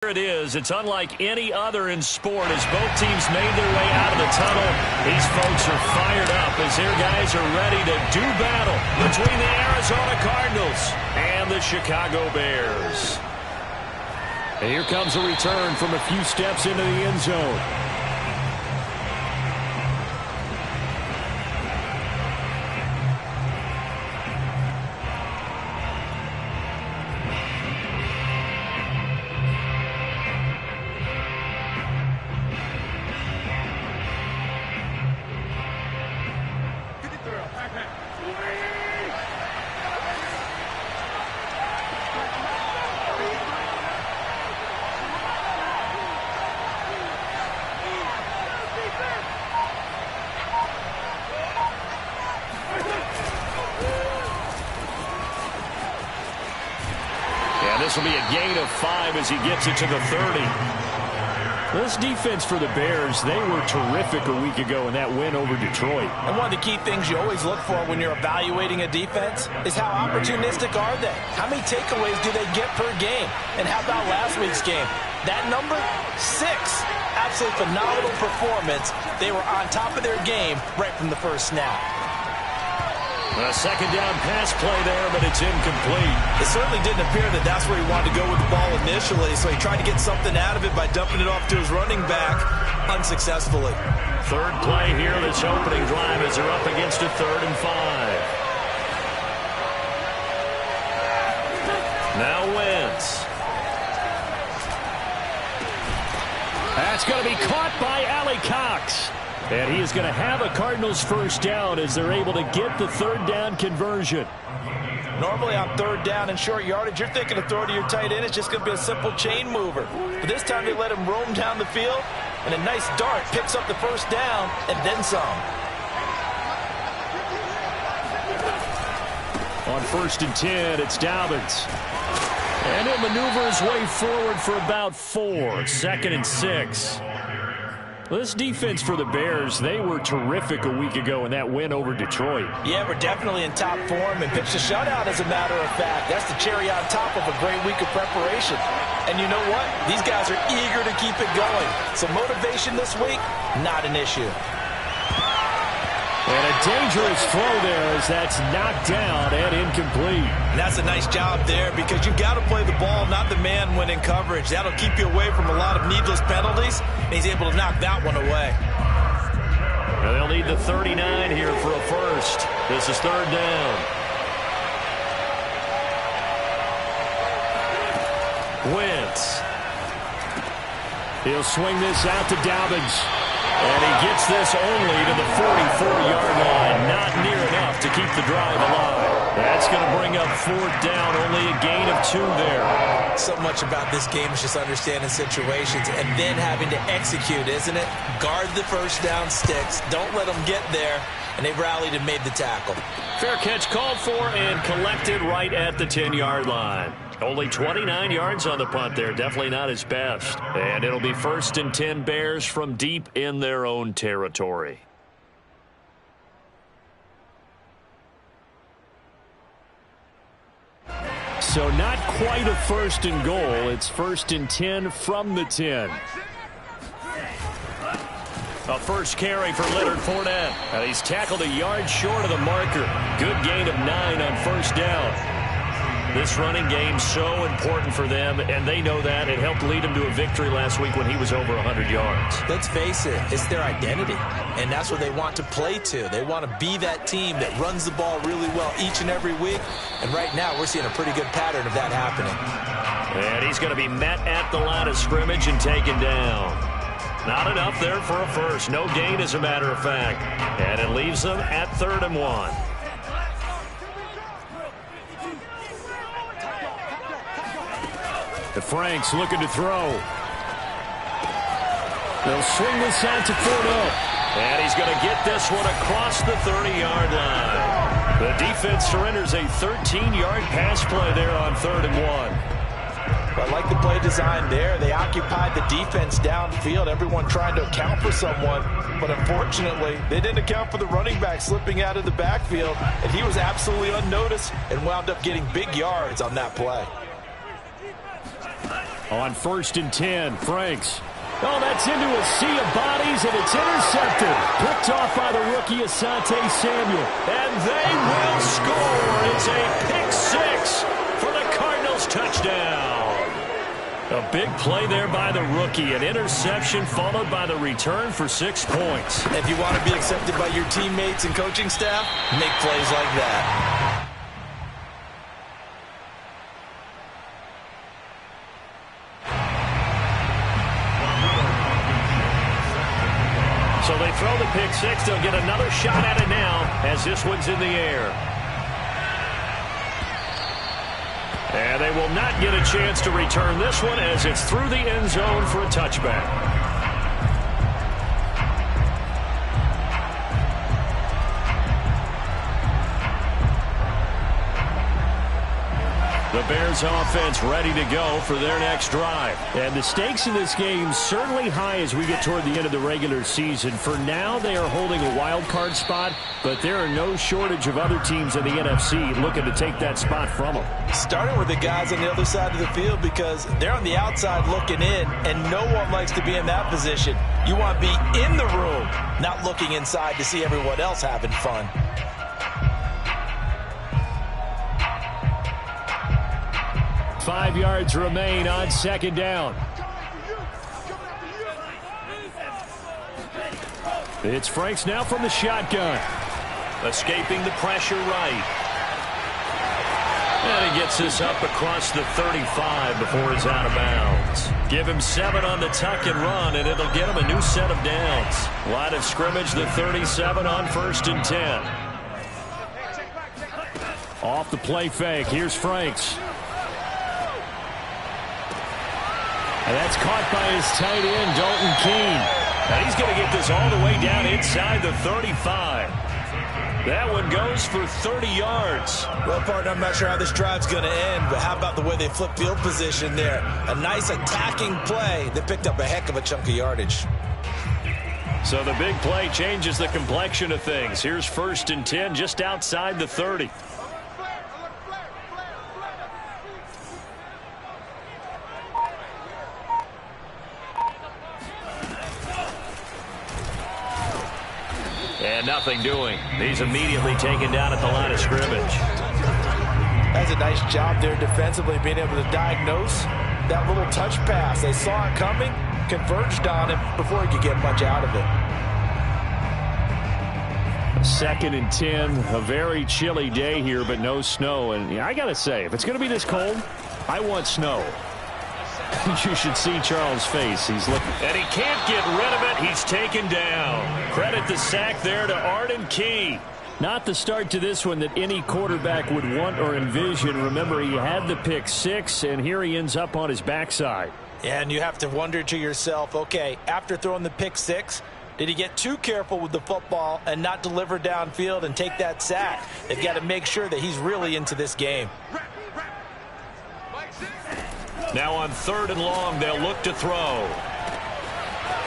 Here it is. It's unlike any other in sport as both teams made their way out of the tunnel. These folks are fired up as their guys are ready to do battle between the Arizona Cardinals and the Chicago Bears. And here comes a return from a few steps into the end zone. This will be a gain of 5 as he gets it to the 30. This defense for the Bears, they were terrific a week ago in that win over Detroit. And one of the key things you always look for when you're evaluating a defense is how opportunistic are they? How many takeaways do they get per game? And how about last week's game? That number, 6. Absolutely phenomenal performance. They were on top of their game right from the first snap. A second down pass play there, but it's incomplete. It certainly didn't appear that that's where he wanted to go with the ball initially, so he tried to get something out of it by dumping it off to his running back unsuccessfully. Third play here, this opening drive as they're up against a 3rd and 5. Now Wentz. That's going to be caught by Allie Cox. And he is going to have a Cardinals first down as they're able to get the 3rd down conversion. Normally on 3rd down and short yardage, you're thinking of throw to your tight end. It's just going to be a simple chain mover. But this time they let him roam down the field, and a nice dart picks up the first down and then some. On 1st and 10, it's Dobbins. And he'll maneuver his way forward for about 4. 2nd and 6. This defense for the Bears, they were terrific a week ago in that win over Detroit. Yeah, we're definitely in top form and pitched a shutout, as a matter of fact. That's the cherry on top of a great week of preparation. And you know what? These guys are eager to keep it going. So motivation this week, not an issue. And a dangerous throw there as that's knocked down and incomplete. And that's a nice job there because you've got to play the ball, not the man when in coverage. That'll keep you away from a lot of needless penalties. And he's able to knock that one away. Now they'll need the 39 here for a first. This is 3rd down. Wentz. He'll swing this out to Dobbins. And he gets this only to the 44-yard line. Not near enough to keep the drive alive. That's going to bring up 4th down. Only a gain of 2 there. So much about this game is just understanding situations and then having to execute, isn't it? Guard the first down sticks. Don't let them get there. And they've rallied and made the tackle. Fair catch called for and collected right at the 10-yard line. Only 29 yards on the punt there. Definitely not his best. And it'll be 1st and 10 Bears from deep in their own territory. So not quite a 1st and goal. It's 1st and 10 from the 10. A first carry for Leonard Fournette. And he's tackled a yard short of the marker. Good gain of 9 on 1st down. This running game so important for them, and they know that. It helped lead them to a victory last week when he was over 100 yards. Let's face it, it's their identity, and that's what they want to play to. They want to be that team that runs the ball really well each and every week, and right now we're seeing a pretty good pattern of that happening. And he's going to be met at the line of scrimmage and taken down. Not enough there for a first. No gain, as a matter of fact. And it leaves them at 3rd and 1. The Franks looking to throw. They'll swing this out to Fournette. And he's going to get this one across the 30-yard line. The defense surrenders a 13-yard pass play there on 3rd and 1. I like the play design there. They occupied the defense downfield, everyone trying to account for someone. But unfortunately, they didn't account for the running back slipping out of the backfield. And he was absolutely unnoticed and wound up getting big yards on that play. On 1st and 10, Franks. Oh, that's into a sea of bodies, and it's intercepted. Picked off by the rookie, Asante Samuel. And they will score. It's a pick six for the Cardinals touchdown. A big play there by the rookie. An interception followed by the return for 6 points. If you want to be accepted by your teammates and coaching staff, make plays like that. So they throw the pick six. They'll get another shot at it now as this one's in the air. And they will not get a chance to return this one as it's through the end zone for a touchback. The Bears offense ready to go for their next drive. And the stakes in this game certainly high as we get toward the end of the regular season. For now, they are holding a wild card spot, but there are no shortage of other teams in the NFC looking to take that spot from them. Starting with the guys on the other side of the field because they're on the outside looking in, and no one likes to be in that position. You want to be in the room, not looking inside to see everyone else having fun. 5 yards remain on 2nd down. It's Franks now from the shotgun. Escaping the pressure right. And he gets this up across the 35 before he's out of bounds. Give him 7 on the tuck and run, and it'll get him a new set of downs. Line of scrimmage, the 37 on 1st and 10. Off the play fake, here's Franks. And that's caught by his tight end, Dalton Keene. And he's going to get this all the way down inside the 35. That one goes for 30 yards. Well, partner, I'm not sure how this drive's going to end, but how about the way they flip field position there? A nice attacking play that picked up a heck of a chunk of yardage. So the big play changes the complexion of things. Here's 1st and 10 just outside the 30. And nothing doing. He's immediately taken down at the line of scrimmage. That's a nice job there defensively, being able to diagnose that little touch pass. They saw it coming, converged on him before he could get much out of it. 2nd and 10, a very chilly day here, but no snow. And I got to say, if it's going to be this cold, I want snow. You should see Charles' face. He's looking. And he can't get rid of it. He's taken down. Credit the sack there to Arden Key. Not the start to this one that any quarterback would want or envision. Remember, he had the pick six, and here he ends up on his backside. And you have to wonder to yourself, okay, after throwing the pick six, did he get too careful with the football and not deliver downfield and take that sack? They've got to make sure that he's really into this game. Now on 3rd and long, they'll look to throw.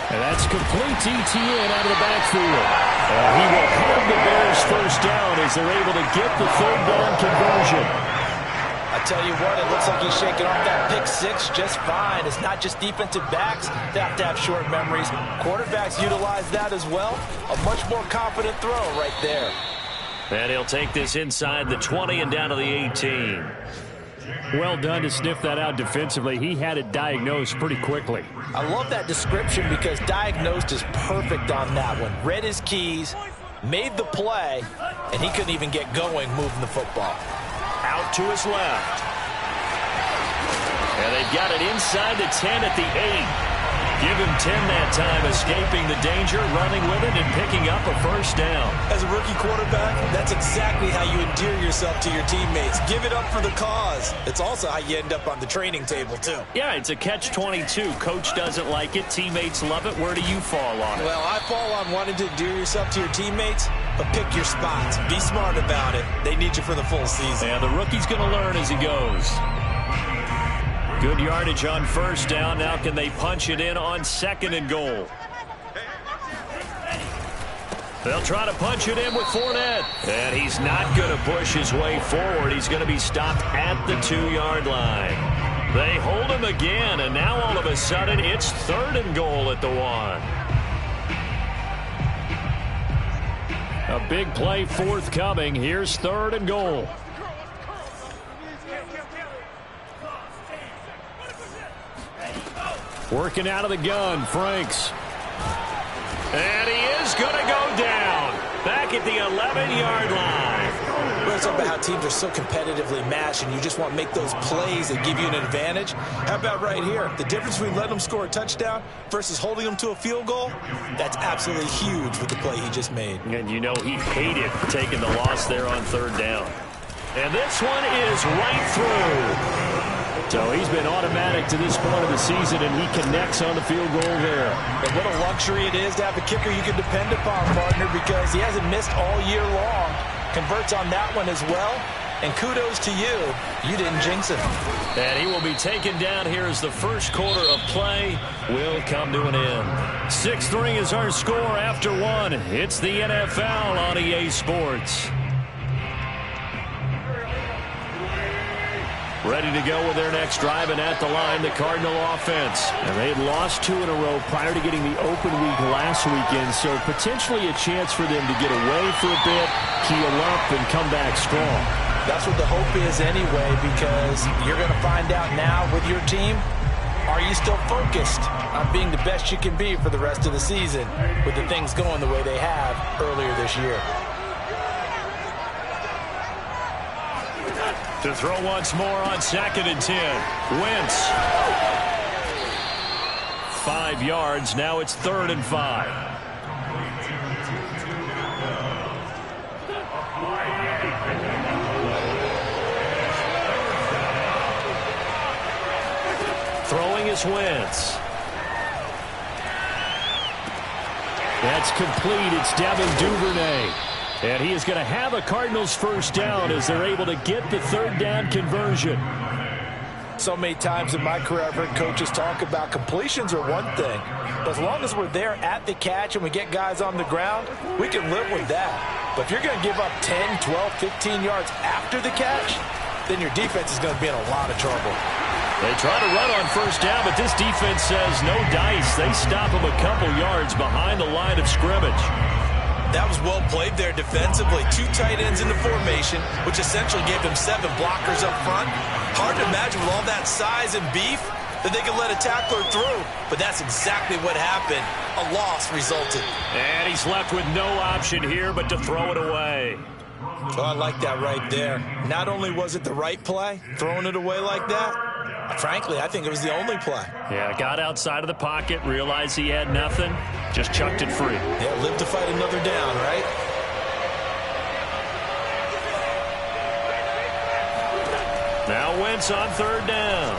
And that's complete to Etienne out of the backfield. He will hold the Bears first down as they're able to get the 3rd down conversion. I tell you what, it looks like he's shaking off that pick six just fine. It's not just defensive backs that have to have short memories. Quarterbacks utilize that as well. A much more confident throw right there. And he'll take this inside the 20 and down to the 18. Well done to sniff that out defensively. He had it diagnosed pretty quickly. I love that description because diagnosed is perfect on that one. Read his keys, made the play, and he couldn't even get going moving the football. Out to his left. And they've got it inside the 10 at the 8. Give him 10 that time, escaping the danger, running with it, and picking up a first down. As a rookie quarterback, that's exactly how you endear yourself to your teammates. Give it up for the cause. It's also how you end up on the training table, too. Yeah, it's a catch-22. Coach doesn't like it. Teammates love it. Where do you fall on it? Well, I fall on wanting to endear yourself to your teammates, but pick your spots. Be smart about it. They need you for the full season. Yeah, the rookie's going to learn as he goes. Good yardage on first down. Now can they punch it in on 2nd and goal? They'll try to punch it in with Fournette. And he's not going to push his way forward. He's going to be stopped at the 2-yard line. They hold him again, and now all of a sudden it's 3rd and goal at the 1. A big play forthcoming. Here's 3rd and goal. Working out of the gun, Franks. And he is going to go down. Back at the 11-yard line. Well, it's about how teams are so competitively matched, and you just want to make those plays that give you an advantage. How about right here? The difference between letting them score a touchdown versus holding them to a field goal, that's absolutely huge with the play he just made. And you know he hated taking the loss there on 3rd down. And this one is right through. So he's been automatic to this point of the season, and he connects on the field goal there. And what a luxury it is to have a kicker you can depend upon, partner, because he hasn't missed all year long. Converts on that one as well. And kudos to you. You didn't jinx him. And he will be taken down here as the first quarter of play will come to an end. 6-3 is our score after 1. It's the NFL on EA Sports. Ready to go with their next drive, and at the line, the Cardinal offense. And they had lost 2 in a row prior to getting the open week last weekend, so potentially a chance for them to get away for a bit, heal up, and come back strong. That's what the hope is anyway, because you're going to find out now with your team, are you still focused on being the best you can be for the rest of the season with the things going the way they have earlier this year? To throw once more on 2nd and 10. Wentz. 5 yards. Now it's 3rd and 5. Throwing is Wentz. That's complete. It's Devin Duvernay. And he is going to have a Cardinals first down as they're able to get the 3rd down conversion. So many times in my career I've heard coaches talk about completions are one thing. But as long as we're there at the catch and we get guys on the ground, we can live with that. But if you're going to give up 10, 12, 15 yards after the catch, then your defense is going to be in a lot of trouble. They try to run on first down, but this defense says no dice. They stop him a couple yards behind the line of scrimmage. That was well played there defensively. 2 tight ends in the formation, which essentially gave them 7 blockers up front. Hard to imagine with all that size and beef that they could let a tackler through. But that's exactly what happened. A loss resulted. And he's left with no option here but to throw it away. Oh, I like that right there. Not only was it the right play, throwing it away like that, frankly, I think it was the only play. Yeah, got outside of the pocket, realized he had nothing, just chucked it free. Yeah, live to fight another down, right? Now Wentz on 3rd down.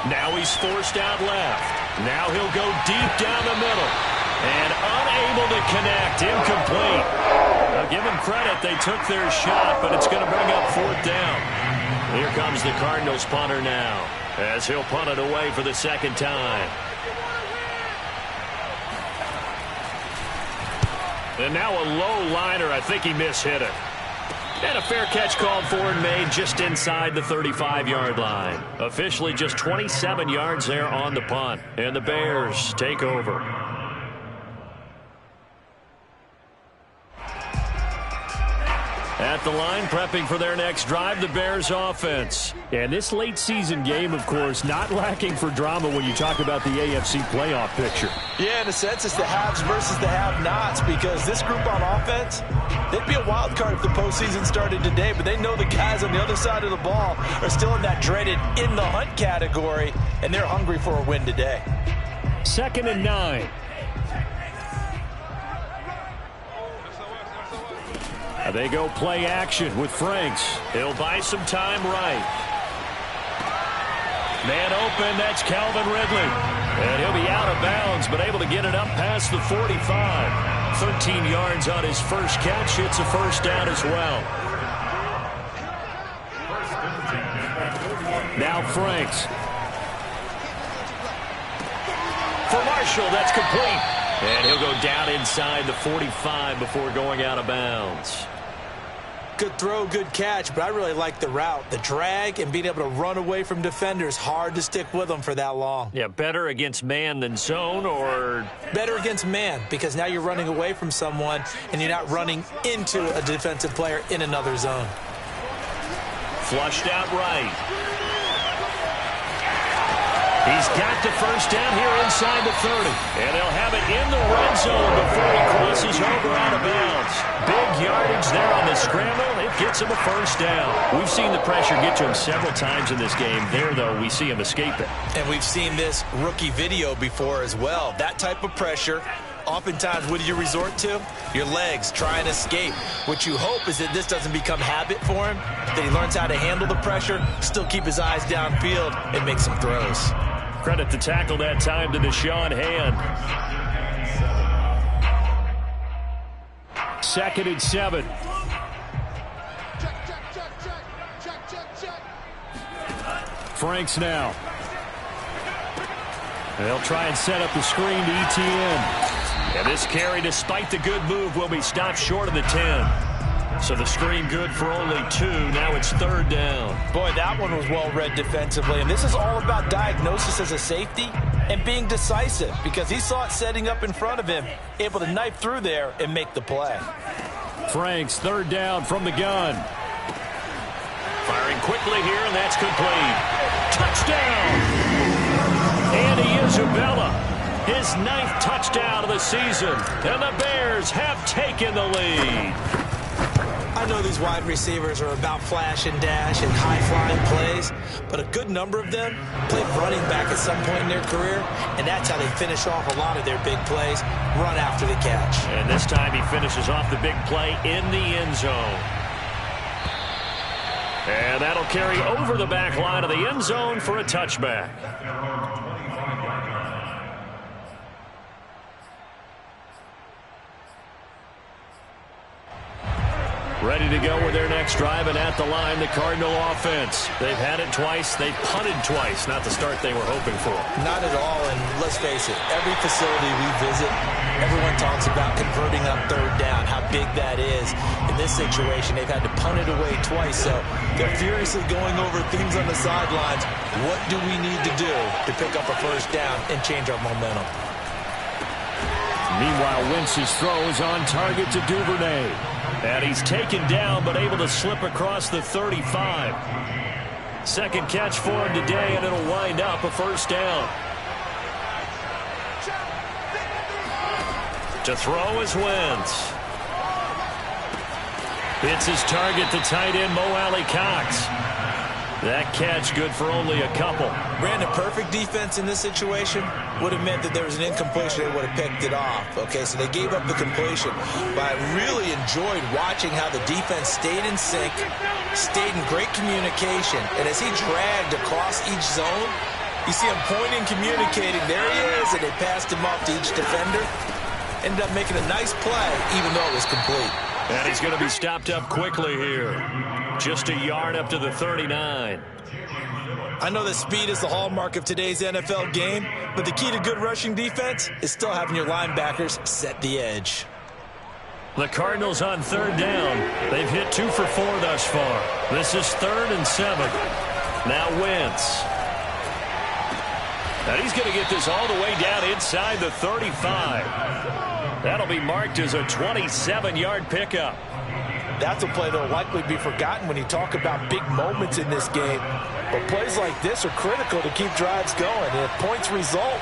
Now he's forced out left. Now he'll go deep down the middle. And unable to connect, incomplete. Now give them credit, they took their shot, but it's going to bring up 4th down. Here comes the Cardinals punter now, as he'll punt it away for the 2nd time. And now a low liner, I think he mishit it. And a fair catch called for and made just inside the 35-yard line. Officially just 27 yards there on the punt. And the Bears take over. At the line, prepping for their next drive, the Bears offense. And this late season game, of course, not lacking for drama when you talk about the AFC playoff picture. Yeah, in a sense, it's the haves versus the have-nots, because this group on offense, they'd be a wild card if the postseason started today, but they know the guys on the other side of the ball are still in that dreaded in-the-hunt category, and they're hungry for a win today. 2nd and 9. They go play action with Franks. He'll buy some time right. Man open, that's Calvin Ridley. And he'll be out of bounds, but able to get it up past the 45. 13 yards on his first catch. It's a first down as well. Now Franks. For Marshall, that's complete. And he'll go down inside the 45 before going out of bounds. Good throw, good catch, but I really like the route. The drag and being able to run away from defenders, hard to stick with them for that long. Yeah, better against man than zone, or? Better against man, because now you're running away from someone and you're not running into a defensive player in another zone. Flushed out right. He's got the first down here inside the 30. And they'll have it in the red zone before he crosses over out of bounds. Big yardage there on the scramble. It gets him a first down. We've seen the pressure get to him several times in this game. There, though, we see him escape it. And we've seen this rookie video before as well. That type of pressure, oftentimes, what do you resort to? Your legs, try and escape. What you hope is that this doesn't become habit for him, that he learns how to handle the pressure, still keep his eyes downfield, and make some throws. Credit the tackle that time to Deshaun Hand. 2nd and 7. Franks now. They'll try and set up the screen to ETN. And this carry, despite the good move, will be stopped short of the 10. So the screen good for only 2. Now it's 3rd down. Boy, that one was well read defensively. And this is all about diagnosis as a safety and being decisive, because he saw it setting up in front of him, able to knife through there and make the play. Franks, 3rd down from the gun. Firing quickly here, and that's complete. Touchdown! Andy Isabella, his 9th touchdown of the season. And the Bears have taken the lead. I know these wide receivers are about flash and dash and high-flying plays, but a good number of them played running back at some point in their career, and that's how they finish off a lot of their big plays, run after the catch. And this time he finishes off the big play in the end zone. And that'll carry over the back line of the end zone for a touchback. Ready to go with their next drive, and at the line, the Cardinal offense. They've had it twice. They've punted twice. Not the start they were hoping for. Not at all, and let's face it, every facility we visit, everyone talks about converting on 3rd down, how big that is. In this situation, they've had to punt it away twice, so they're furiously going over things on the sidelines. What do we need to do to pick up a first down and change our momentum? Meanwhile, Wentz's throw is on target to Duvernay. And he's taken down, but able to slip across the 35. 2nd catch for him today, and it'll wind up a first down. To throw is Wentz. It's his target, the tight end, Mo Alley-Cox. That catch good for only a couple. Brandon, perfect defense in this situation would have meant that there was an incompletion. They would have picked it off. Okay, so they gave up the completion. But I really enjoyed watching how the defense stayed in sync, stayed in great communication. And as he dragged across each zone, you see him pointing, communicating. There he is, and they passed him off to each defender. Ended up making a nice play, even though it was complete. And he's going to be stopped up quickly here. Just a yard up to the 39. I know that speed is the hallmark of today's NFL game, but the key to good rushing defense is still having your linebackers set the edge. The Cardinals on 3rd down. They've hit 2 for 4 thus far. This is 3rd and 7. Now Wentz. And he's going to get this all the way down inside the 35. That'll be marked as a 27-yard pickup. That's a play that will likely be forgotten when you talk about big moments in this game. But plays like this are critical to keep drives going. And if points result,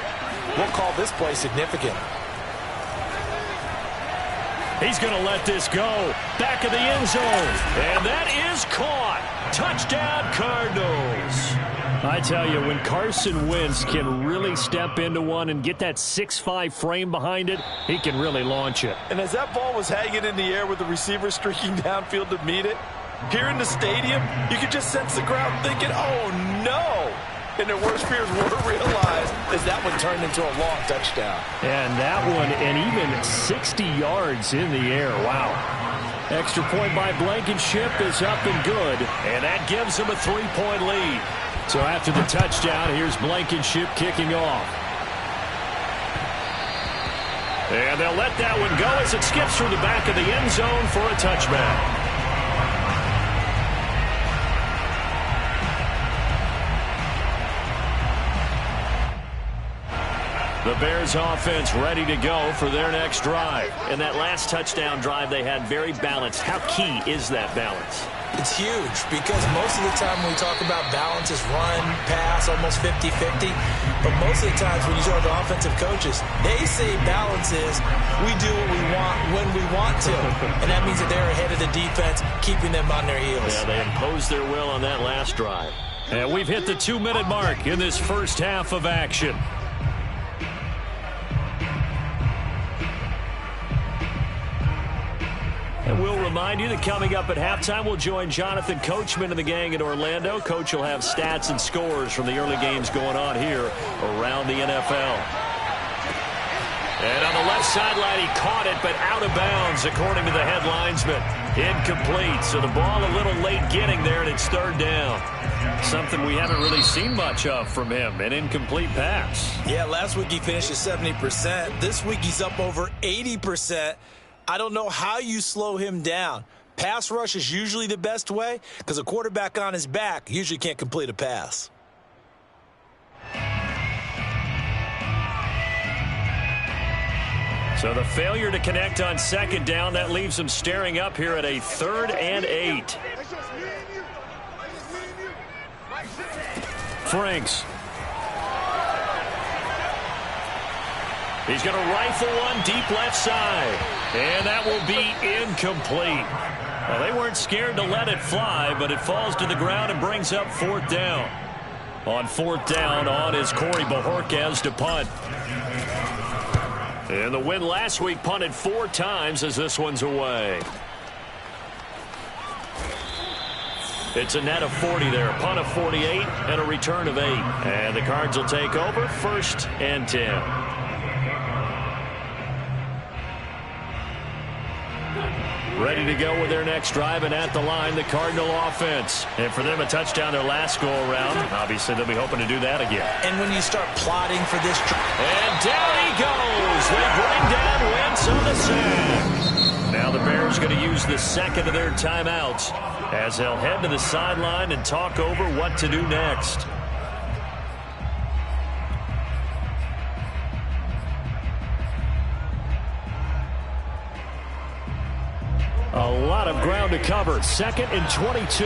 we'll call this play significant. He's going to let this go. Back of the end zone. And that is caught. Touchdown, Cardinals. I tell you, when Carson Wentz can really step into one and get that 6'5" frame behind it, he can really launch it. And as that ball was hanging in the air with the receiver streaking downfield to meet it, here in the stadium, you could just sense the crowd thinking, oh, no. And their worst fears were realized as that one turned into a long touchdown. And that one, and even 60 yards in the air. Wow. Extra point by Blankenship is up and good. And that gives them a 3-point lead. So after the touchdown, here's Blankenship kicking off. And they'll let that one go as it skips through the back of the end zone for a touchback. The Bears offense ready to go for their next drive. And that last touchdown drive they had very balanced. How key is that balance? It's huge because most of the time when we talk about balance is run, pass, almost 50-50. But most of the times when you talk to offensive coaches, they say balance is we do what we want when we want to. And that means that they're ahead of the defense, keeping them on their heels. Yeah, they imposed their will on that last drive. And we've hit the 2-minute mark in this first half of action. And we'll remind you that coming up at halftime, we'll join Jonathan Coachman and the gang in Orlando. Coach will have stats and scores from the early games going on here around the NFL. And on the left sideline, he caught it, but out of bounds, according to the head linesman. Incomplete, so the ball a little late getting there, and it's third down. Something we haven't really seen much of from him, an incomplete pass. Yeah, last week he finished at 70%. This week he's up over 80%. I don't know how you slow him down. Pass rush is usually the best way because a quarterback on his back usually can't complete a pass. So the failure to connect on second down, that leaves him staring up here at a 3rd and 8. Franks. He's going to rifle one deep left side. And that will be incomplete. Well, they weren't scared to let it fly, but it falls to the ground and brings up 4th down. On 4th down, on is Corey Bojorquez to punt. And the win last week punted 4 times as this one's away. It's a net of 40 there, a punt of 48 and a return of 8. And the Cards will take over 1st and 10. Ready to go with their next drive, and at the line, the Cardinal offense. And for them, a touchdown their last go-around. Obviously, they'll be hoping to do that again. And when you start plotting for this... And down he goes. They bring down Wentz on the sack. Now the Bears going to use the second of their timeouts as they'll head to the sideline and talk over what to do next. A lot of ground to cover. 2nd and 22.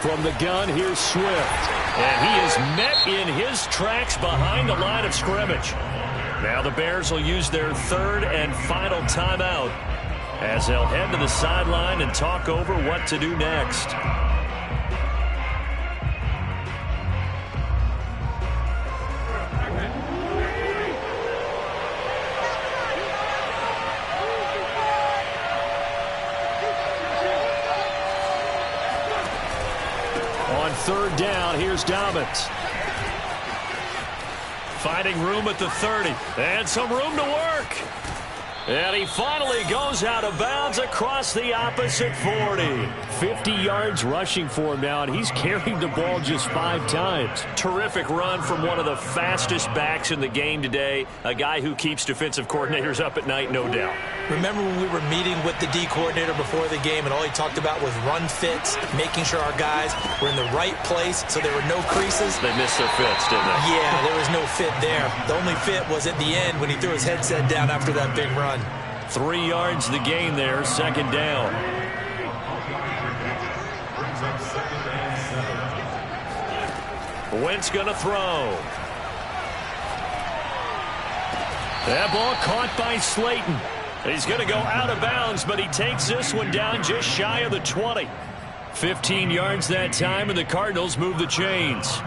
From the gun, here's Swift. And he is met in his tracks behind the line of scrimmage. Now the Bears will use their 3rd and final timeout as they'll head to the sideline and talk over what to do next. On 3rd down, here's Dobbins. Finding room at the 30. And some room to work. And he finally goes out of bounds across the opposite 40. 50 yards rushing for him now, and he's carried the ball just 5 times. Terrific run from one of the fastest backs in the game today. A guy who keeps defensive coordinators up at night, no doubt. Remember when we were meeting with the D coordinator before the game, and all he talked about was run fits, making sure our guys were in the right place so there were no creases? They missed their fits, didn't they? Yeah, there was no fit there. The only fit was at the end when he threw his headset down after that big run. 3 yards the gain there, 2nd down. Wentz going to throw. That ball caught by Slayton. He's going to go out of bounds, but he takes this one down just shy of the 20. 15 yards that time, and the Cardinals move the chains.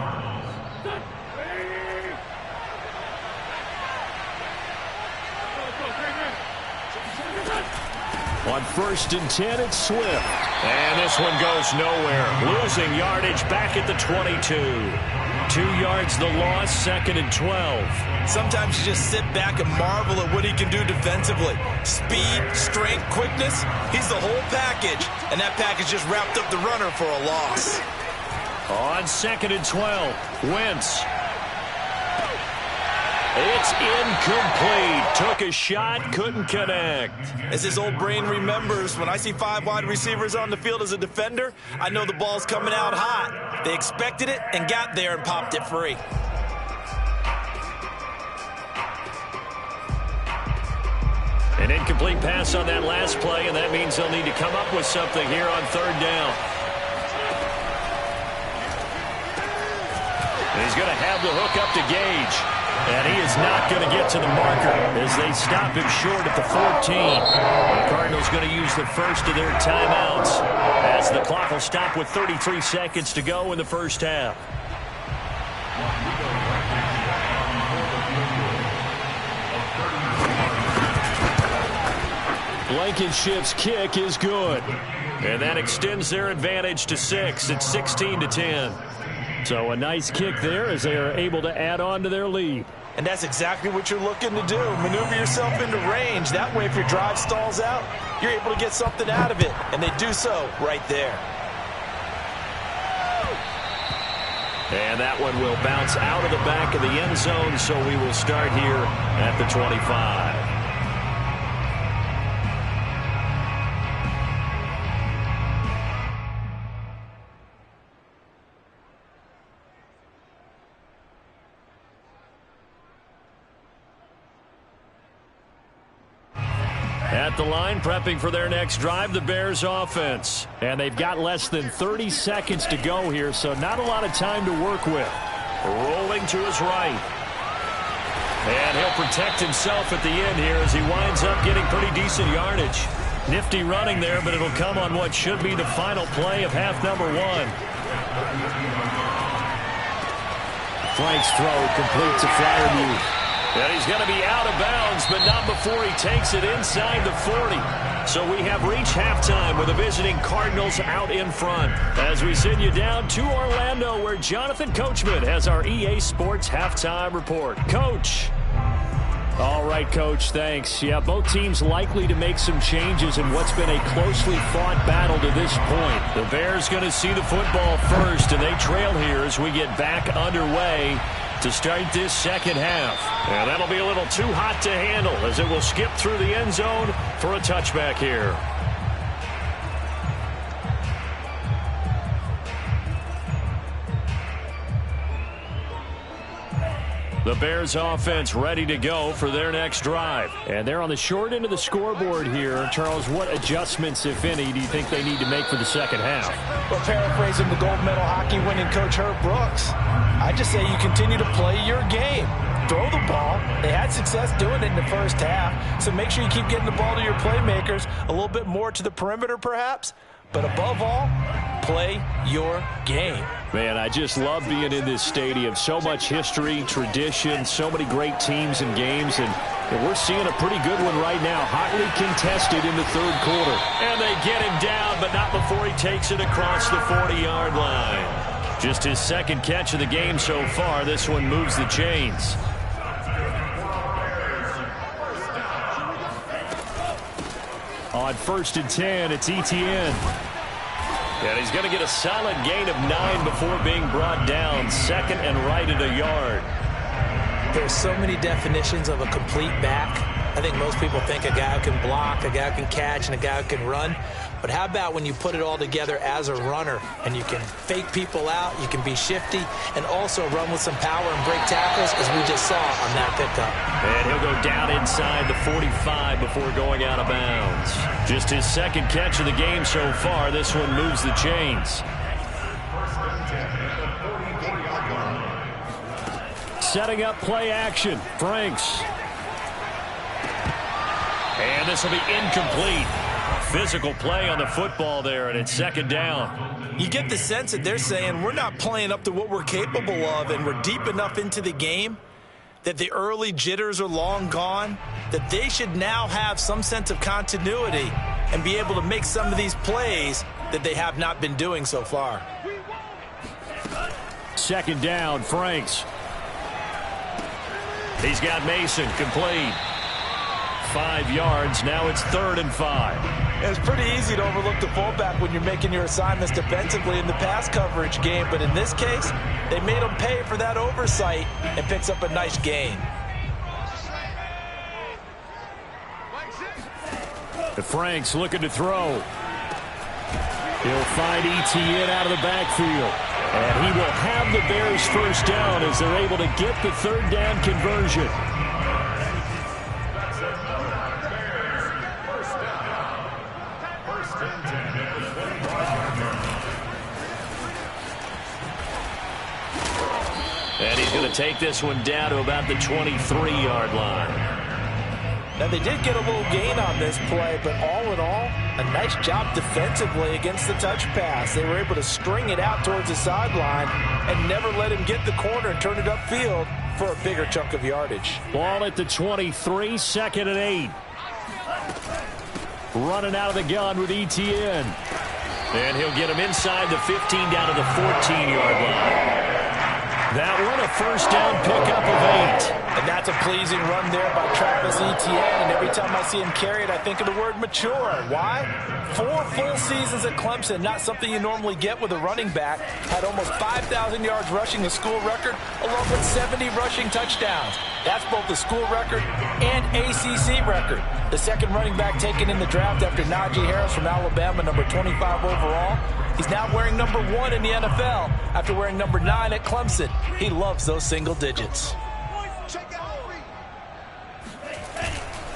On 1st and 10, it's Swift. And this one goes nowhere. Losing yardage back at the 22. 2 yards the loss, 2nd and 12. Sometimes you just sit back and marvel at what he can do defensively. Speed, strength, quickness, he's the whole package. And that package just wrapped up the runner for a loss. On 2nd and 12, Wentz. It's incomplete. Took a shot, couldn't connect. As his old brain remembers, when I see 5 wide receivers on the field as a defender, I know the ball's coming out hot. They expected it and got there and popped it free. An incomplete pass on that last play, and that means they'll need to come up with something here on 3rd down. And he's going to have the hook up to Gage. And he is not going to get to the marker as they stop him short at the 14. The Cardinals going to use the first of their timeouts as the clock will stop with 33 seconds to go in the first half. Blankenship's kick is good. And that extends their advantage to 6. It's 16-10. So a nice kick there as they are able to add on to their lead. And that's exactly what you're looking to do. Maneuver yourself into range. That way, if your drive stalls out, you're able to get something out of it. And they do so right there. And that one will bounce out of the back of the end zone, so we will start here at the 25. At the line, prepping for their next drive, the Bears offense. And they've got less than 30 seconds to go here, so not a lot of time to work with. Rolling to his right. And he'll protect himself at the end here as he winds up getting pretty decent yardage. Nifty running there, but it'll come on what should be the final play of half number 1. Frank's throw complete to Freiermuth. And he's going to be out of bounds, but not before he takes it inside the 40. So we have reached halftime with the visiting Cardinals out in front. As we send you down to Orlando, where Jonathan Coachman has our EA Sports halftime report. Coach. All right, Coach, thanks. Yeah, both teams likely to make some changes in what's been a closely fought battle to this point. The Bears going to see the football first, and they trail here as we get back underway to start this second half. And that'll be a little too hot to handle as it will skip through the end zone for a touchback here. The Bears offense ready to go for their next drive. And they're on the short end of the scoreboard here. Charles, what adjustments, if any, do you think they need to make for the second half? Well, paraphrasing the gold medal hockey winning coach Herb Brooks, I just say you continue to play your game. Throw the ball. They had success doing it in the first half, so make sure you keep getting the ball to your playmakers, a little bit more to the perimeter perhaps, but above all, play your game. Man, I just love being in this stadium. So much history, tradition, so many great teams and games, and we're seeing a pretty good one right now. Hotly contested in the 3rd quarter. And they get him down, but not before he takes it across the 40-yard line. Just his 2nd catch of the game so far. This one moves the chains. On 1st and 10, it's Etienne. And he's going to get a solid gain of 9 before being brought down. 2nd and right at a yard. There's so many definitions of a complete back. I think most people think a guy who can block, a guy who can catch, and a guy who can run. But how about when you put it all together as a runner and you can fake people out, you can be shifty, and also run with some power and break tackles, as we just saw on that pickup. And he'll go down inside the 45 before going out of bounds. Just his 2nd catch of the game so far. This one moves the chains. Setting up play action. Franks. And this will be incomplete. Physical play on the football there, and it's 2nd down. You get the sense that they're saying we're not playing up to what we're capable of, and we're deep enough into the game that the early jitters are long gone, that they should now have some sense of continuity and be able to make some of these plays that they have not been doing so far. 2nd down, Franks. He's got Mason complete. 5 yards. Now it's 3rd and 5. It's pretty easy to overlook the fullback when you're making your assignments defensively in the pass coverage game, but in this case, they made him pay for that oversight and picks up a nice gain. Frank's looking to throw. He'll find Etienne out of the backfield. And he will have the Bears first down as they're able to get the third down conversion. And he's going to take this one down to about the 23-yard line. Now, they did get a little gain on this play, but all in all, a nice job defensively against the touch pass. They were able to string it out towards the sideline and never let him get the corner and turn it upfield for a bigger chunk of yardage. Ball at the 23, 2nd and 8. Running out of the gun with Etienne. And he'll get him inside the 15 down to the 14-yard line. That one, a first down pickup of 8. And that's a pleasing run there by Travis Etienne. And every time I see him carry it, I think of the word mature. Why? 4 full seasons at Clemson, not something you normally get with a running back. Had almost 5,000 yards rushing, the school record, along with 70 rushing touchdowns. That's both the school record and ACC record. The second running back taken in the draft after Najee Harris from Alabama, number 25 overall. He's now wearing number 1 in the NFL after wearing number 9 at Clemson. He loves those single digits.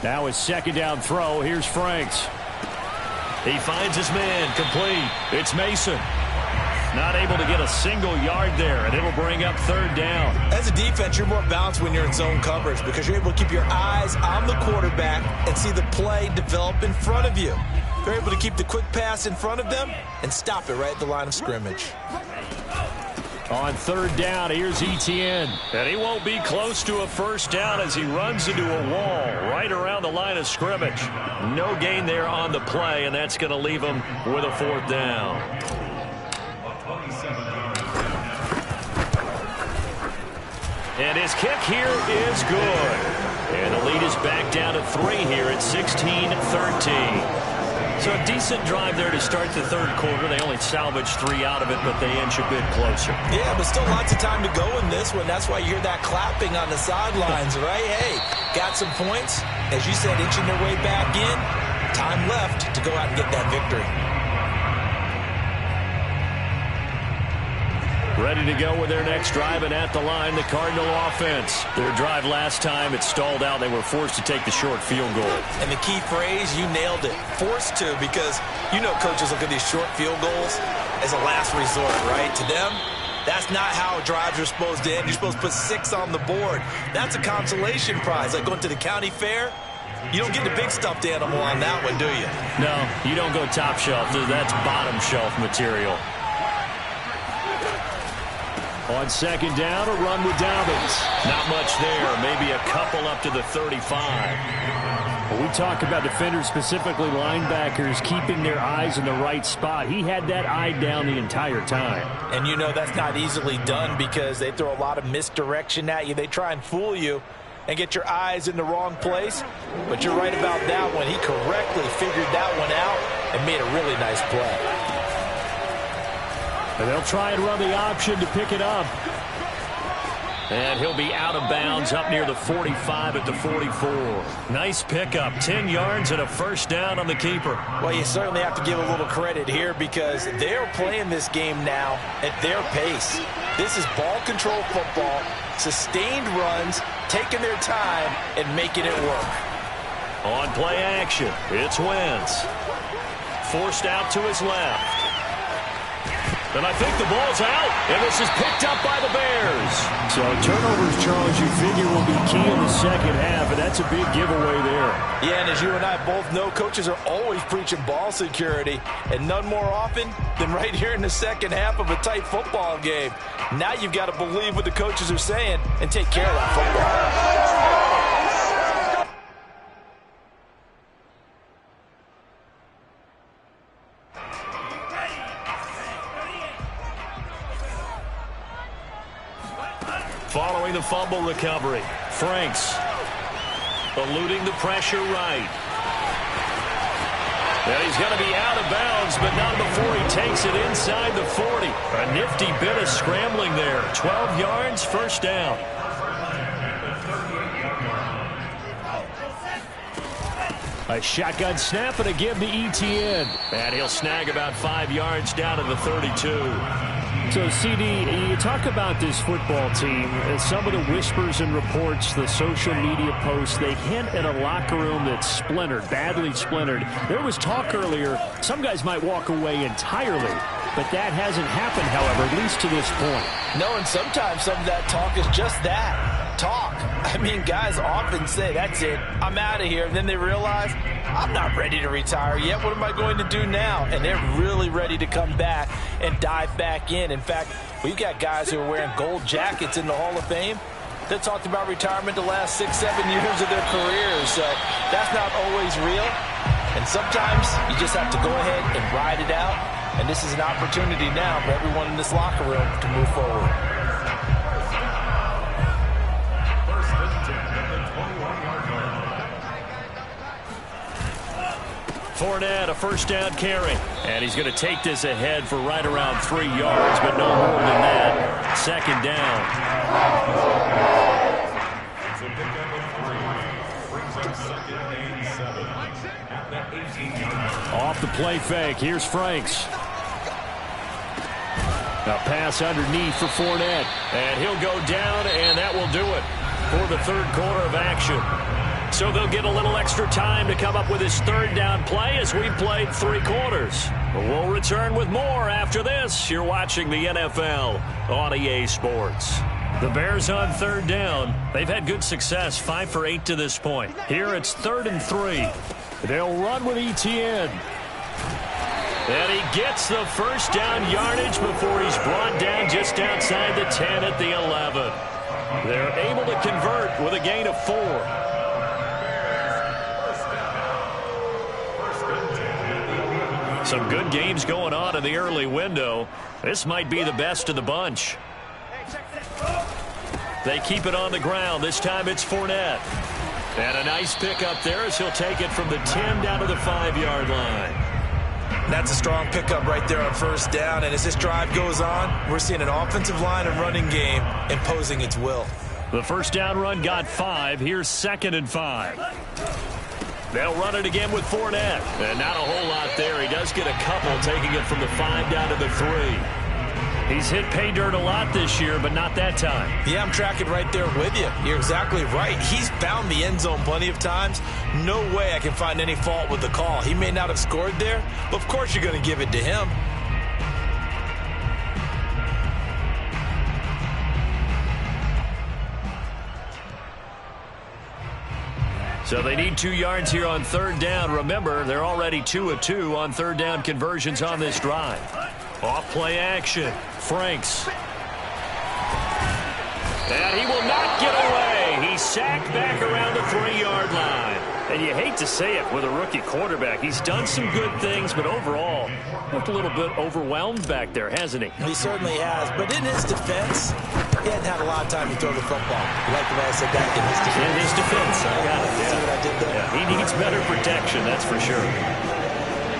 Now his second down throw. Here's Franks. He finds his man, complete. It's Mason. Not able to get a single yard there, and it'll bring up third down. As a defense, you're more balanced when you're in zone coverage because you're able to keep your eyes on the quarterback and see the play develop in front of you. They're able to keep the quick pass in front of them and stop it right at the line of scrimmage. On third down, here's Etienne. And he won't be close to a first down as he runs into a wall right around the line of scrimmage. No gain there on the play, and that's going to leave him with a fourth down. And his kick here is good. And the lead is back down to 3 here at 16-13. So a decent drive there to start the third quarter. They only salvaged 3 out of it, but they inch a bit closer. Yeah, but still lots of time to go in this one. That's why you hear that clapping on the sidelines, right? Hey, got some points. As you said, inching their way back in. Time left to go out and get that victory. Ready to go with their next drive, and at the line, the Cardinal offense. Their drive last time, it stalled out. They were forced to take the short field goal. And the key phrase, you nailed it. Forced to, because you know coaches look at these short field goals as a last resort, right? To them, that's not how drives are supposed to end. You're supposed to put 6 on the board. That's a consolation prize, like going to the county fair. You don't get the big stuffed animal on that one, do you? No, you don't go top shelf. That's bottom shelf material. On second down, a run with Dobbins. Not much there. Maybe a couple up to the 35. When we talk about defenders, specifically linebackers, keeping their eyes in the right spot, he had that eye down the entire time. And you know that's not easily done because they throw a lot of misdirection at you. They try and fool you and get your eyes in the wrong place. But you're right about that one. He correctly figured that one out and made a really nice play. And they'll try and run the option to pick it up. And he'll be out of bounds up near the 45 at the 44. Nice pickup. 10 yards and a first down on the keeper. Well, you certainly have to give a little credit here because they're playing this game now at their pace. This is ball control football, sustained runs, taking their time and making it work. On play action, it's Wentz. Forced out to his left. And I think the ball's out, and this is picked up by the Bears. So turnovers, Charles, you figure will be key in the second half, and that's a big giveaway there. Yeah, and as you and I both know, coaches are always preaching ball security, and none more often than right here in the second half of a tight football game. Now you've got to believe what the coaches are saying and take care of that football. Following the fumble recovery, Franks eluding the pressure right. And he's going to be out of bounds, but not before he takes it inside the 40. A nifty bit of scrambling there. 12 yards, first down. A shotgun snap and a give to ETN. And he'll snag about 5 yards down to the 32. So, CD, you talk about this football team, and some of the whispers and reports, the social media posts, they hint at a locker room that's splintered, badly splintered. There was talk earlier, some guys might walk away entirely, but that hasn't happened, however, at least to this point. No, and sometimes some of that talk is just that, talk. I mean, guys often say, that's it, I'm out of here, and then they realize, I'm not ready to retire yet. What am I going to do now? And they're really ready to come back and dive back in. In fact, we've got guys who are wearing gold jackets in the Hall of Fame that talked about retirement the last 6-7 years of their careers. So that's not always real. And sometimes you just have to go ahead and ride it out. And this is an opportunity now for everyone in this locker room to move forward. Fournette, a first down carry. And he's going to take this ahead for right around 3 yards, but no more than that. Second down. Off the play fake. Here's Franks. A pass underneath for Fournette. And he'll go down, and that will do it for the third quarter of action. So they'll get a little extra time to come up with his third down play as we've played 3 quarters. We'll return with more after this. You're watching the NFL on EA Sports. The Bears on third down. They've had good success, 5 for 8 to this point. Here it's 3rd and 3. They'll run with ETN. And he gets the first down yardage before he's brought down just outside the 10 at the 11. They're able to convert with a gain of 4. Some good games going on in the early window. This might be the best of the bunch. They keep it on the ground. This time it's Fournette. And a nice pickup there as he'll take it from the 10 down to the 5-yard line. That's a strong pickup right there on first down. And as this drive goes on, we're seeing an offensive line and running game imposing its will. The first down run got 5. Here's 2nd and 5. They'll run it again with Fournette. And not a whole lot there. He does get a couple, taking it from the 5 down to the 3. He's hit pay dirt a lot this year, but not that time. Yeah, I'm tracking right there with you. You're exactly right. He's found the end zone plenty of times. No way I can find any fault with the call. He may not have scored there, but of course you're going to give it to him. So they need 2 yards here on third down. Remember, they're already 2 of 2 on third down conversions on this drive. Off play action. Franks. And he will not get away. He's sacked back around the 3-yard line. And you hate to say it with a rookie quarterback. He's done some good things, but overall, looked a little bit overwhelmed back there, hasn't he? He certainly has. But in his defense, he hadn't had a lot of time to throw the football. You like the way I said that? In his defense. In his defense. I got it. See what I did there? Yeah, he needs better protection, that's for sure.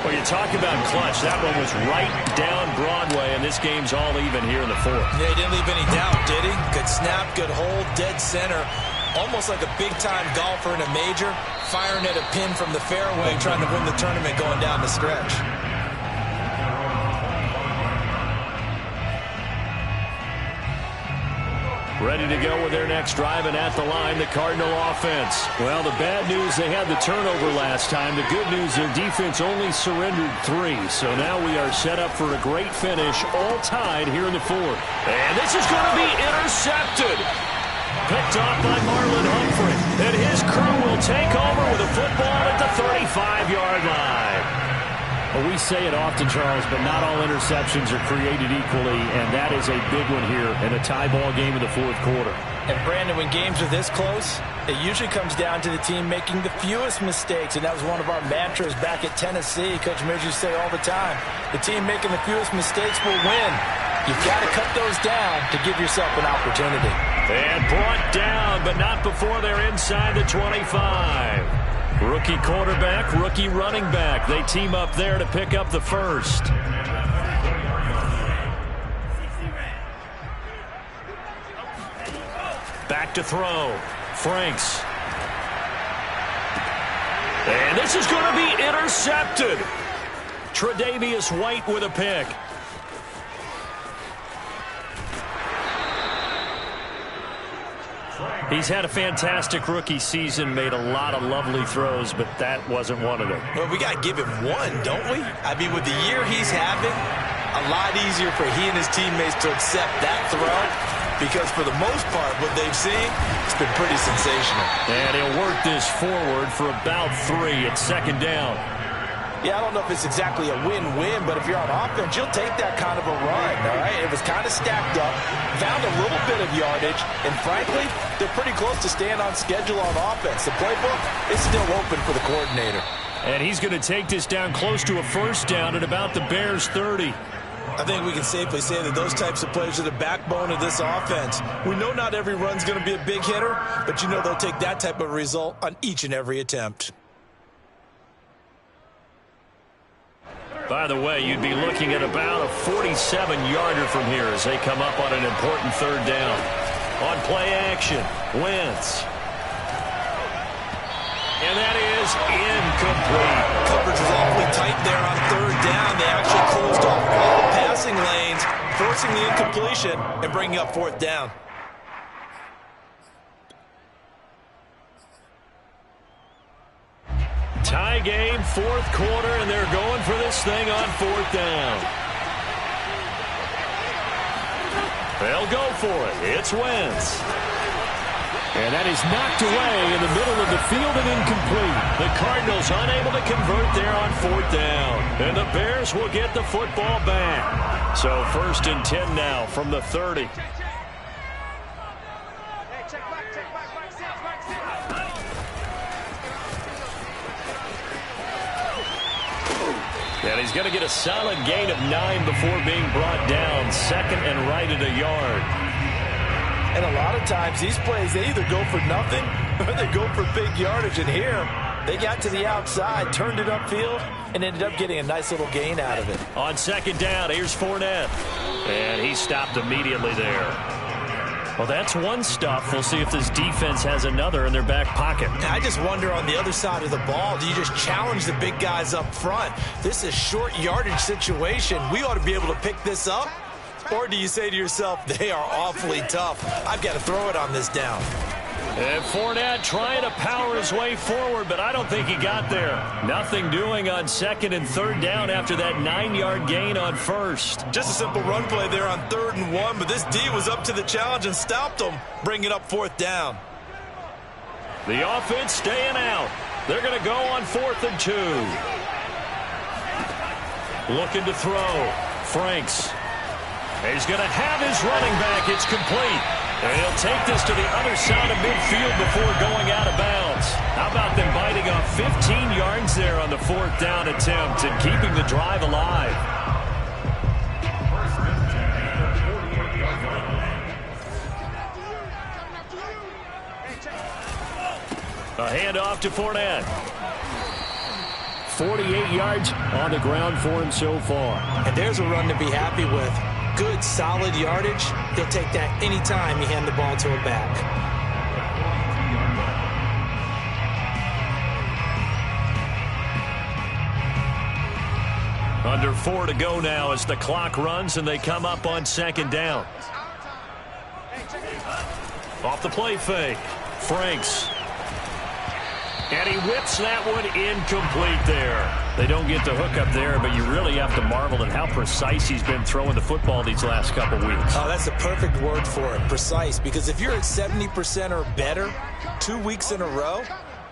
Well, you talk about clutch. That one was right down Broadway, and this game's all even here in the 4th. Yeah, he didn't leave any doubt, did he? Good snap, good hold, dead center. Almost like a big-time golfer in a major, firing at a pin from the fairway, trying to win the tournament going down the stretch. Ready to go with their next drive, and at the line, the Cardinal offense. Well, the bad news, they had the turnover last time. The good news, their defense only surrendered 3. So now we are set up for a great finish, all tied here in the 4th. And this is going to be intercepted. Picked off by Marlon Humphrey. And his crew will take over with a football at the 35-yard line. Well, we say it often, Charles, but not all interceptions are created equally, and that is a big one here in a tie ball game in the 4th quarter. And, Brandon, when games are this close, it usually comes down to the team making the fewest mistakes, and that was one of our mantras back at Tennessee. Coach Midge used to say all the time, the team making the fewest mistakes will win. You've got to cut those down to give yourself an opportunity. And brought down, but not before they're inside the 25. Rookie quarterback, rookie running back. They team up there to pick up the first. Back to throw. Franks. And this is going to be intercepted. Tre'Davious White with a pick. He's had a fantastic rookie season, made a lot of lovely throws, but that wasn't one of them. Well, we got to give him one, don't we? I mean, with the year he's having, a lot easier for he and his teammates to accept that throw, because for the most part, what they've seen, it's been pretty sensational. And he'll work this forward for about 3 at second down. Yeah, I don't know if it's exactly a win-win, but if you're on offense, you'll take that kind of a run, all right? It was kind of stacked up, found a little bit of yardage, and frankly, they're pretty close to staying on schedule on offense. The playbook is still open for the coordinator. And he's going to take this down close to a first down at about the Bears' 30. I think we can safely say that those types of plays are the backbone of this offense. We know not every run's going to be a big hitter, but you know they'll take that type of result on each and every attempt. By the way, you'd be looking at about a 47-yarder from here as they come up on an important third down. On play action, Wentz. And that is incomplete. Coverage was awfully tight there on third down. They actually closed off all the passing lanes, forcing the incompletion and bringing up fourth down. Tie game, fourth quarter, and they're going for this thing on fourth down. They'll go for it. It's Wentz. And that is knocked away in the middle of the field and incomplete. The Cardinals unable to convert there on fourth down. And the Bears will get the football back. So 1st and 10 now from the 30. And he's going to get a solid gain of 9 before being brought down. Second and right at a yard. And a lot of times these plays, they either go for nothing or they go for big yardage. And here, they got to the outside, turned it upfield, and ended up getting a nice little gain out of it. On second down, here's Fournette. And he stopped immediately there. Well, that's one stuff. We'll see if this defense has another in their back pocket. I just wonder on the other side of the ball, do you just challenge the big guys up front? This is a short yardage situation. We ought to be able to pick this up. Or do you say to yourself, they are awfully tough. I've got to throw it on this down. And Fournette trying to power his way forward, but I don't think he got there. Nothing doing on second and third down after that 9-yard gain on first. Just a simple run play there on 3rd and 1, but this D was up to the challenge and stopped them, bringing up fourth down. The offense staying out. They're going to go on 4th and 2. Looking to throw. Franks. He's going to have his running back. It's complete. And he'll take this to the other side of midfield before going out of bounds. How about them biting off 15 yards there on the 4th down attempt and keeping the drive alive? A handoff to Fournette. 48 yards on the ground for him so far. And there's a run to be happy with. Good, solid yardage. He'll take that anytime you hand the ball to him back. Under 4 to go now as the clock runs and they come up on second down. Off the play fake. Franks. And he whips that one incomplete there. They don't get the hook up there, but you really have to marvel at how precise he's been throwing the football these last couple weeks. Oh, that's the perfect word for it, precise. Because if you're at 70% or better 2 weeks in a row,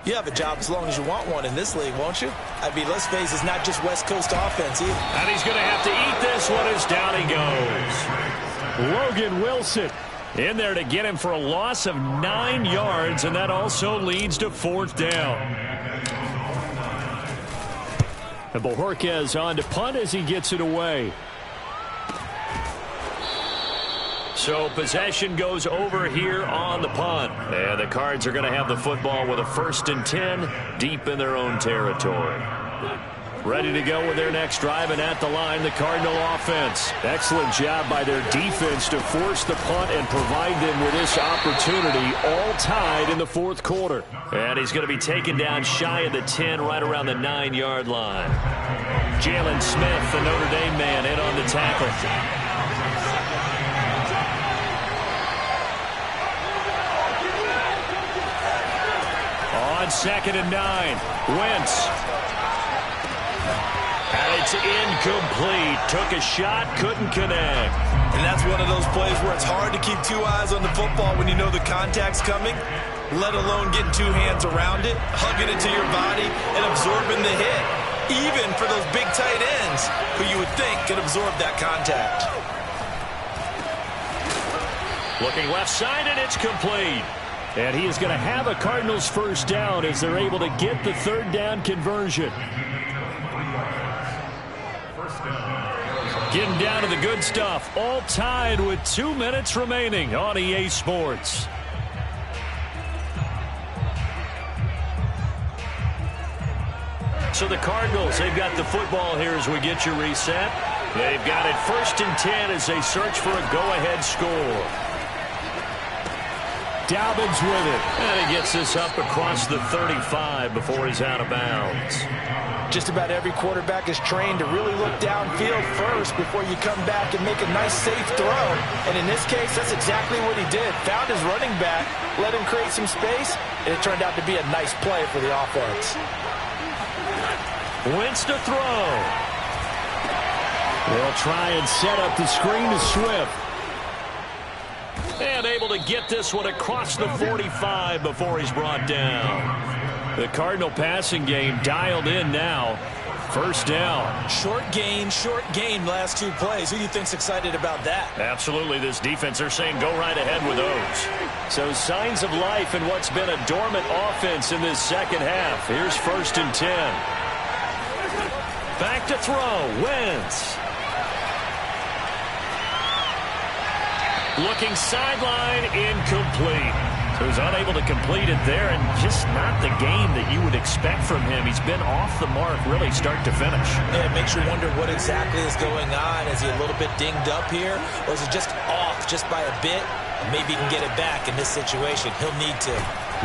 you have a job as long as you want one in this league, won't you? I mean, let's face it, it's not just West Coast offense either. And he's going to have to eat this one as down he goes. Logan Wilson in there to get him for a loss of 9 yards, and that also leads to 4th down. And Bojorquez on to punt as he gets it away. So possession goes over here on the punt. And the Cards are going to have the football with a 1st and 10 deep in their own territory. Ready to go with their next drive, and at the line, the Cardinal offense. Excellent job by their defense to force the punt and provide them with this opportunity, all tied in the fourth quarter. And he's going to be taken down shy of the 10, right around the 9-yard line. Jalen Smith, the Notre Dame man, in on the tackle. On 2nd and 9, Wentz. And it's incomplete. Took a shot, couldn't connect. And that's one of those plays where it's hard to keep two eyes on the football when you know the contact's coming, let alone getting two hands around it, hugging it to your body, and absorbing the hit. Even for those big tight ends who you would think could absorb that contact. Looking left side, and it's complete. And he is going to have a Cardinals first down as they're able to get the third down conversion. Getting down to the good stuff. All tied with 2 minutes remaining on EA Sports. So the Cardinals, they've got the football here as we get you reset. They've got it 1st and 10 as they search for a go-ahead score. Dobbins with it. And he gets this up across the 35 before he's out of bounds. Just about every quarterback is trained to really look downfield first before you come back and make a nice, safe throw. And in this case, that's exactly what he did. Found his running back, let him create some space, and it turned out to be a nice play for the offense. Wentz to throw. They'll try and set up the screen to Swift. And able to get this one across the 45 before he's brought down. The Cardinal passing game dialed in now. First down. Short gain last 2 plays. Who do you think's excited about that? Absolutely. This defense, they're saying go right ahead with those. So signs of life in what's been a dormant offense in this second half. Here's 1st and 10. Back to throw. Wentz. Looking sideline, incomplete. So he's unable to complete it there, and just not the game that you would expect from him. He's been off the mark really start to finish. Yeah, it makes you wonder what exactly is going on. Is he a little bit dinged up here, or is he just off just by a bit? Maybe he can get it back in this situation. He'll need to.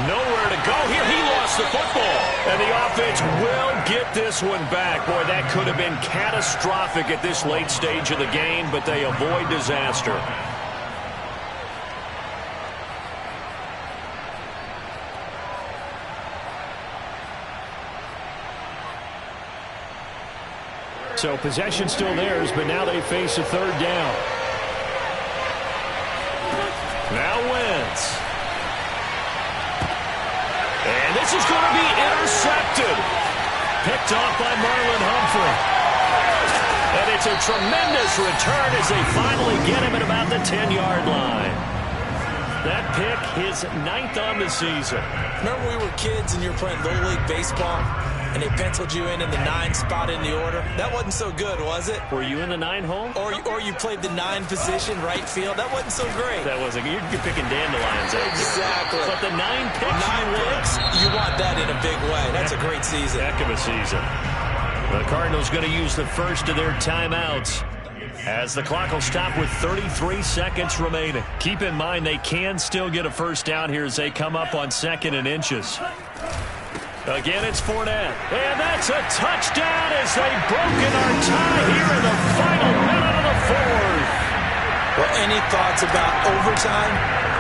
Nowhere to go here. He lost the football. And the offense will get this one back. Boy, that could have been catastrophic at this late stage of the game, but they avoid disaster. So possession still theirs, but now they face a third down. Now Wentz. And this is going to be intercepted. Picked off by Marlon Humphrey. And it's a tremendous return as they finally get him at about the 10-yard line. That pick, his 9th on the season. Remember we were kids and you were playing Little League Baseball? And they penciled you in the 9 spot in the order. That wasn't so good, was it? Were you in the 9 hole? Or you played the 9 position, right field. That wasn't so great. That wasn't good. You're picking dandelions. Exactly. But the 9 picks, you want that in a big way. That's a great season. Heck of a season. The Cardinals going to use the first of their timeouts as the clock will stop with 33 seconds remaining. Keep in mind they can still get a first down here as they come up on 2nd and inches. Again, it's Fournette. And that's a touchdown as they've broken our tie here in the final minute of the 4th. Well, any thoughts about overtime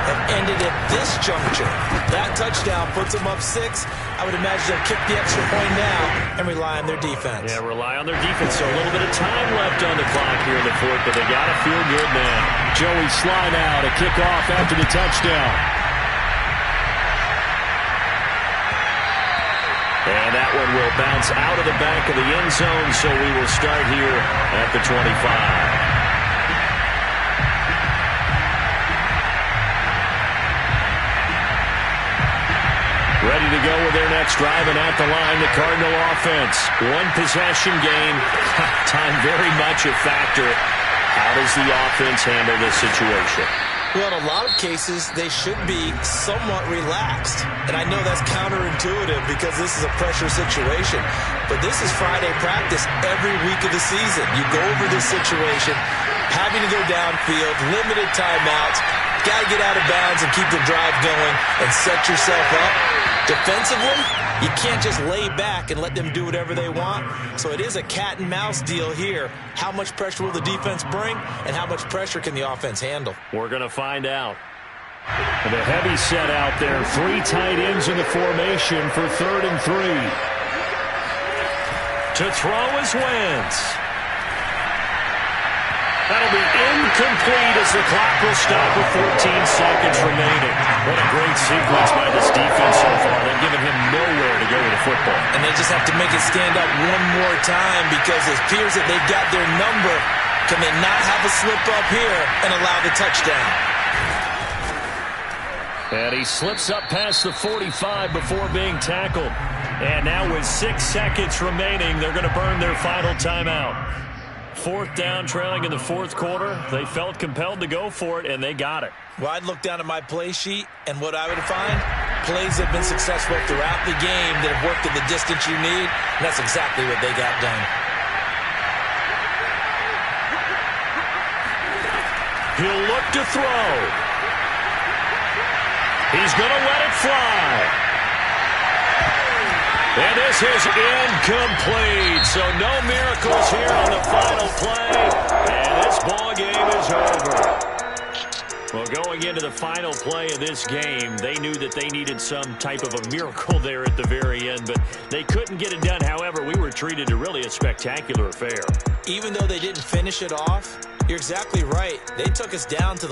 have ended at this juncture. That touchdown puts them up 6. I would imagine they'll kick the extra point now and rely on their defense. Yeah, rely on their defense. So a little bit of time left on the clock here in the 4th, but they got to feel good now. Joey Sly now to kick off after the touchdown. And that one will bounce out of the back of the end zone, so we will start here at the 25. Ready to go with their next drive, and at the line, the Cardinal offense. One possession game. Time very much a factor. How does the offense handle this situation? Well, in a lot of cases, they should be somewhat relaxed. And I know that's counterintuitive because this is a pressure situation. But this is Friday practice every week of the season. You go over this situation, having to go downfield, limited timeouts, got to get out of bounds and keep the drive going and set yourself up. Defensively, you can't just lay back and let them do whatever they want. So it is a cat and mouse deal here. How much pressure will the defense bring, and how much pressure can the offense handle? We're going to find out. And a heavy set out there. 3 tight ends in the formation for 3rd and 3. To throw is Wentz. That'll be incomplete as the clock will stop with 14 seconds remaining. What a great sequence by this defense so far. They've given him nowhere to go with the football. And they just have to make it stand up one more time because it appears that they've got their number. Can they not have a slip up here and allow the touchdown? And he slips up past the 45 before being tackled. And now with 6 seconds remaining, they're going to burn their final timeout. 4th down, trailing in the 4th quarter. They felt compelled to go for it, and they got it. Well, I'd look down at my play sheet, and what I would find, plays have been successful throughout the game that have worked at the distance you need, and that's exactly what they got done. He'll look to throw. He's going to let it fly. And this is incomplete, so no miracles here on the final play, and this ball game is over. Well, going into the final play of this game, they knew that they needed some type of a miracle there at the very end, but they couldn't get it done. However, we were treated to really a spectacular affair. Even though they didn't finish it off, you're exactly right. They took us down to